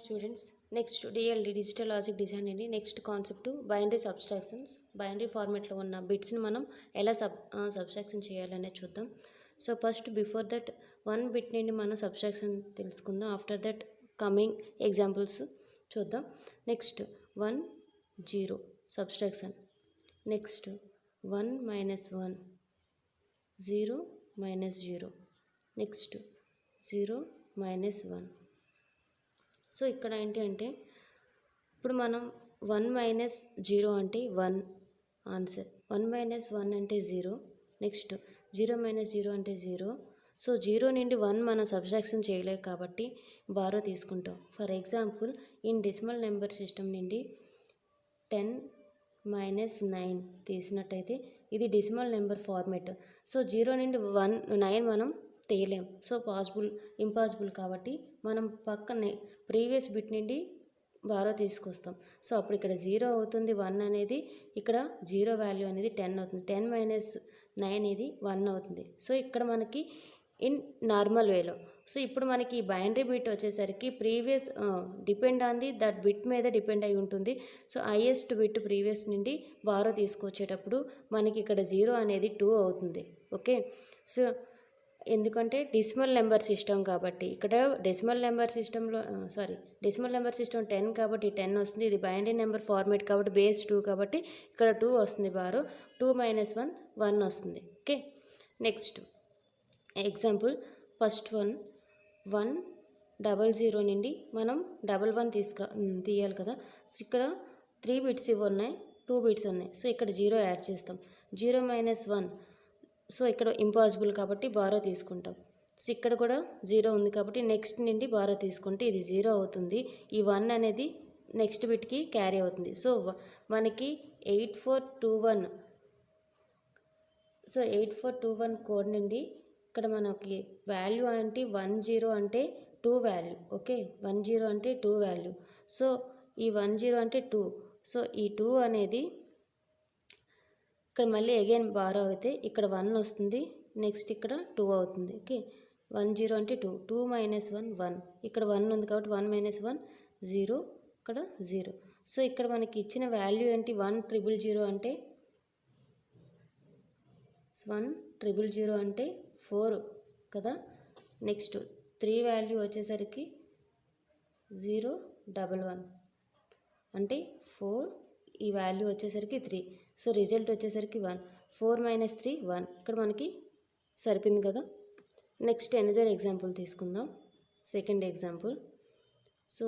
Students next DLD digital logic design అండి. Next concept binary subtractions. Binary ఫార్మాట్లో ఉన్న బిట్స్ని మనం ఎలా సబ్స్ట్రాక్షన్ చేయాలనేది చూద్దాం. So first before that 1 bit నుండి మనం సబ్స్ట్రాక్షన్ తెలుసుకుందాం. ఆఫ్టర్ దట్ కమింగ్ ఎగ్జాంపుల్స్ చూద్దాం. Next 1 0 subtraction. Next 1 -1 0 -0. Next 0 -1. So ఇక్కడ ఏంటి అంటే ఇప్పుడు మనం 1 - 0 అంటే 1 ఆన్సర్, 1 - 1 అంటే 0, నెక్స్ట్ 0 - 0 అంటే 0. సో 0 నుండి 1 మనం సబ్ట్రాక్షన్ చేయలేము కాబట్టి బారో తీసుకుంటాం. For example in decimal number system నుండి 10 - 9 తీసినట్టయితే ఇది డెసిమల్ నెంబర్ ఫార్మేట్. సో 0 నుండి 9 మనం తీయలేం. సో ఇంపాసిబుల్ కాబట్టి మనం పక్కనే ప్రీవియస్ బిట్ నుండి బారో తీసుకొస్తాం. సో అప్పుడు ఇక్కడ 0 అవుతుంది, 1 అనేది ఇక్కడ 0 వాల్యూ అనేది 10 అవుతుంది. 10 - 9 ఇది 1 అవుతుంది. సో ఇక్కడ మనకి ఇన్ నార్మల్ వేలో. సో ఇప్పుడు మనకి ఈ బైనరీ బిట్ వచ్చేసరికి previous depend on the that bit మీద డిపెండ్ అయి ఉంటుంది. సో హైయెస్ట్ బిట్ ప్రీవియస్ నుండి బారో తీసుకొచ్చేటప్పుడు మనకి ఇక్కడ 0 అనేది 2 అవుతుంది. ఓకే, సో ఎందుకంటే డెసిమల్ నెంబర్ సిస్టమ్ కాబట్టి ఇక్కడ డెసిమల్ నెంబర్ సిస్టమ్ 10 కాబట్టి 10 వస్తుంది. ఇది బైనరీ నెంబర్ ఫార్మేట్ కాబట్టి బేస్ 2 కాబట్టి ఇక్కడ 2 వస్తుంది బారో. 2 - 1 1 వస్తుంది. ఓకే, నెక్స్ట్ ఎగ్జాంపుల్ ఫస్ట్ 1 00 నుండి మనం 11 తీయాలి కదా. సో ఇక్కడ 3 బిట్స్ ఇవి ఉన్నాయి, 2 బిట్స్ ఉన్నాయి. సో ఇక్కడ 0 యాడ్ చేస్తాం. 0 - 1, సో ఇక్కడ ఇంపాసిబుల్ కాబట్టి బారో తీసుకుంటాం. సో ఇక్కడ కూడా 0 ఉంది కాబట్టి నెక్స్ట్ నుండి బారో తీసుకుంటే ఇది 0 అవుతుంది. ఈ 1 అనేది నెక్స్ట్ బిట్కి క్యారీ అవుతుంది. సో మనకి 8421, సో 8421 కోడ్ నుండి ఇక్కడ మనకి వాల్యూ అంటే 10 అంటే 2 వాల్యూ. ఓకే, 10 అంటే 2 వాల్యూ. సో ఈ 10 అంటే 2. సో ఈ 2 అనేది ఇక్కడ మళ్ళీ అగైన్ బారో అయితే ఇక్కడ 1 వస్తుంది, నెక్స్ట్ ఇక్కడ 2 అవుతుంది. ఓకే, 10 అంటే 2, 2 - 1 1, ఇక్కడ 1 ఉంది కాబట్టి 1 - 1 0, ఇక్కడ 0. సో ఇక్కడ మనకి ఇచ్చిన వాల్యూ ఏంటి 1000 అంటే 1000 అంటే 4 కదా. నెక్స్ట్ 3 వాల్యూ వచ్చేసరికి 011 అంటే 4, ఈ వాల్యూ వచ్చేసరికి 3. సో రిజల్ట్ వచ్చేసరికి 1. 4 - 3 1, ఇక్కడ మనకి సరిపోయింది కదా. నెక్స్ట్ ఎనదర్ ఎగ్జాంపుల్ తీసుకుందాం. Second example. సో